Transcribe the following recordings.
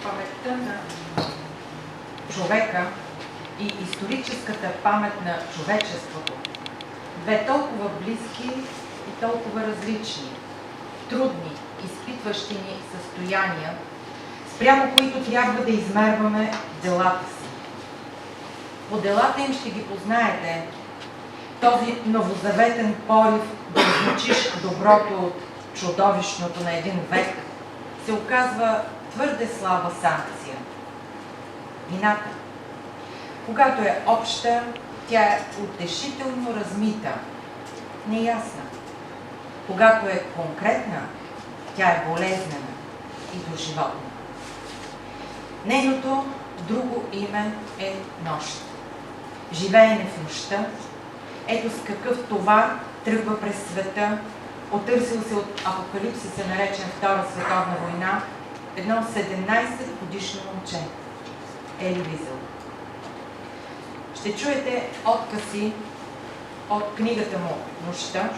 Паметта на човека и историческата памет на човечеството. Две толкова близки и толкова различни, трудни, изпитващи ни състояния, спрямо които трябва да измерваме делата си. По делата им ще ги познаете. Този новозаветен порив да отличиш доброто от чудовищното на един век се оказва твърде слаба санкция. Вината, когато е обща, тя е утешително размита, неясна. Когато е конкретна, тя е болезнена и доживотна. Нейното друго име е нощ. Живеене в нощта, ето с какъв товар тръгва през света, отърсил се от апокалипсиса, наречен Втора световна война, едно 17-годишно момче, Ели Визел. Ще чуете откази от книгата му "Нощта",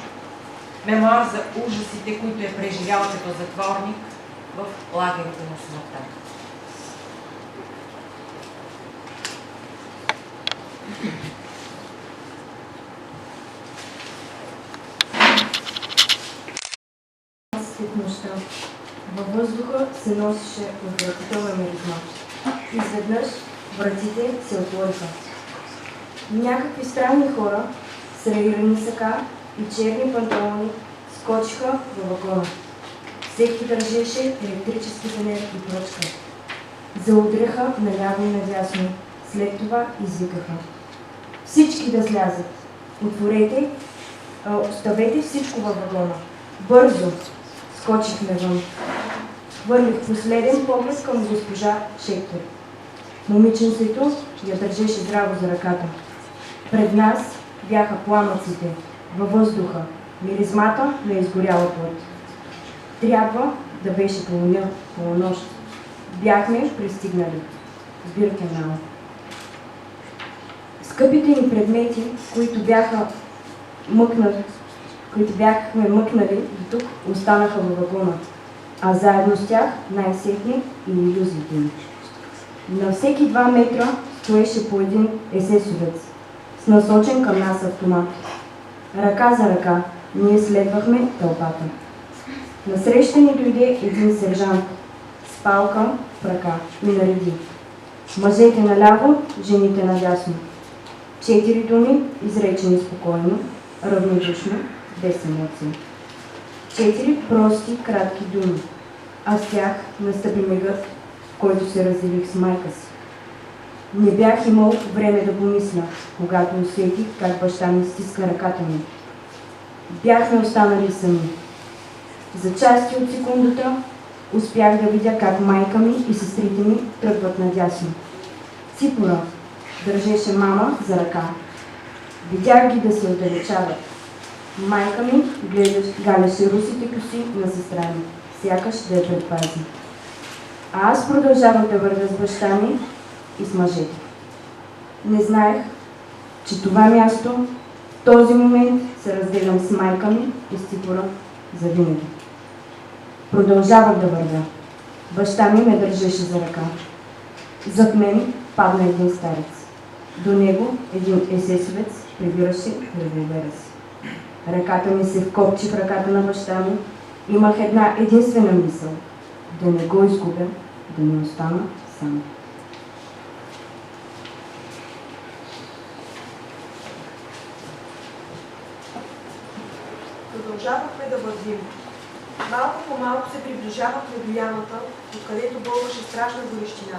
мемуар за ужасите, които е преживял като затворник в лагерите на смъртта. След нощта във въздуха се носеше отвратителна миризма. Изведнъж вратите се отвориха. Някакви странни хора с раирани сака и черни панталони скочиха във вагона. Всеки държеше електрически фенер и пръчка. Заудряха наляво и надясно. След това извикаха: "Всички да слязат! Отворете, оставете всичко във вагона! Бързо!" Скочихме вън. Хвърлих последен поглед към госпожа Шектор. Момиченцето я държеше здраво за ръката. Пред нас бяха пламъците във въздуха, миризмата на изгоряла плът. Трябва да беше полунощ. Бяхме пристигнали в Биркенау. Скъпите ни предмети, които бяхме мъкнали до тук, останаха във вагона, а заедно с тях най-сетне и илюзиите ни. На всеки 2 метра стоеше по един есесовец с насочен към нас автомат. Ръка за ръка ние следвахме тълпата. Насреща ни дойде един сержант с палка в ръка и нареди: "Мъжете наляво, жените надясно." 4 думи, изречени спокойно, равнодушно, без емоции. 4 прости, кратки думи, а с тях настъпи мигът, в който се разделих с майка си. Не бях имал време да помисля, когато усетих как баща ми стиска ръката ми. Бяхме останали сами. За части от секундата успях да видя как майка ми и сестрите ми тръгват надясно. Ципора държеше мама за ръка. Видях ги да се отдалечават. Майка ми галяше русите коси на сестра ми, сякаш да я предпази. А аз продължавах да вървя с баща ми и с мъжете. Не знаех, че това място, в този момент, се разделям с майка ми и с Ципора завинаги. Продължавах да вървя. Баща ми ме държеше за ръка. Зад мен падна един старец. До него един есесовец прибираше револвера си. Ръката ми се вкопчи в ръката на баща ми. Имах една единствена мисъл – да не го изгубя, да не остана сам. Продължавахме да вървим. Малко по малко се приближавахме до ямата, откъдето бълваше страшна горещина.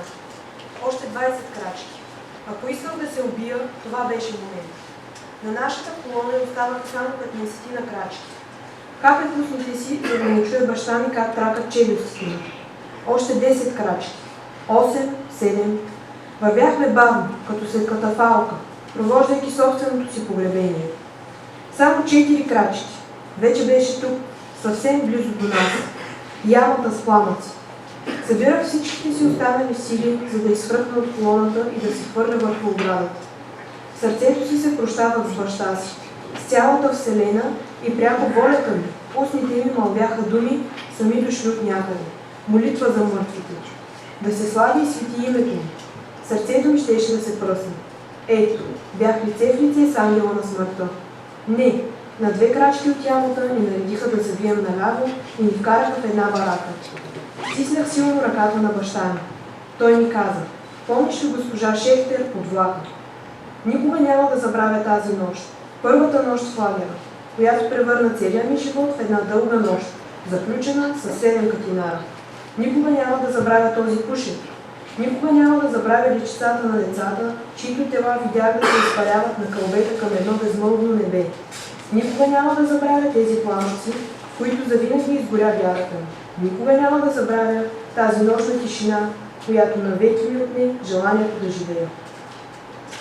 Още 20 крачки. Ако исках да се убия, това беше момент. На нашата колона оставаха само 15 на крачки. Хапех устните си, за да не чуя баща ми как тракат челюстите ми. Още 10 крачки. 8, 7. Вървяхме бавно, като след катафалка, провождайки собственото си погребение. Само 4 крачки. Вече беше тук, съвсем близо до нас. Ямата с пламъци. Събирах всичките си останали сили, за да изхвъркна от колоната и да се хвърля върху оградата. В сърцето си се прощавах с баща си, с цялата вселена и пряко волята ми. Устните ми мълвяха думи, сами дошли от някъде. молитва за мъртвите, да се слави и свети името ми. Сърцето ми щеше да се пръсне. Ето, бях лице в лице с ангела на смъртта. Не, на 2 крачки от ямата ни наредиха да завием наляво и ни вкараха в една барака. Стиснах силно ръката на баща ми. Той ми каза: помниш ли госпожа Шехтер под влака? Никога няма да забравя тази нощ. Първата нощ в лагера, която превърна целия ми живот в една дълга нощ, заключена със 7 катинара. Никога няма да забравя този пушек. Никога няма да забравя личицата на децата, чието тела видях да се изпаряват на кълбета към едно безмълвно небе. Никога няма да забравя тези пламъци, в които завинаги изгоря вярата ми. Никога няма да забравя тази нощна тишина, която навеки ми отне желанието да живея.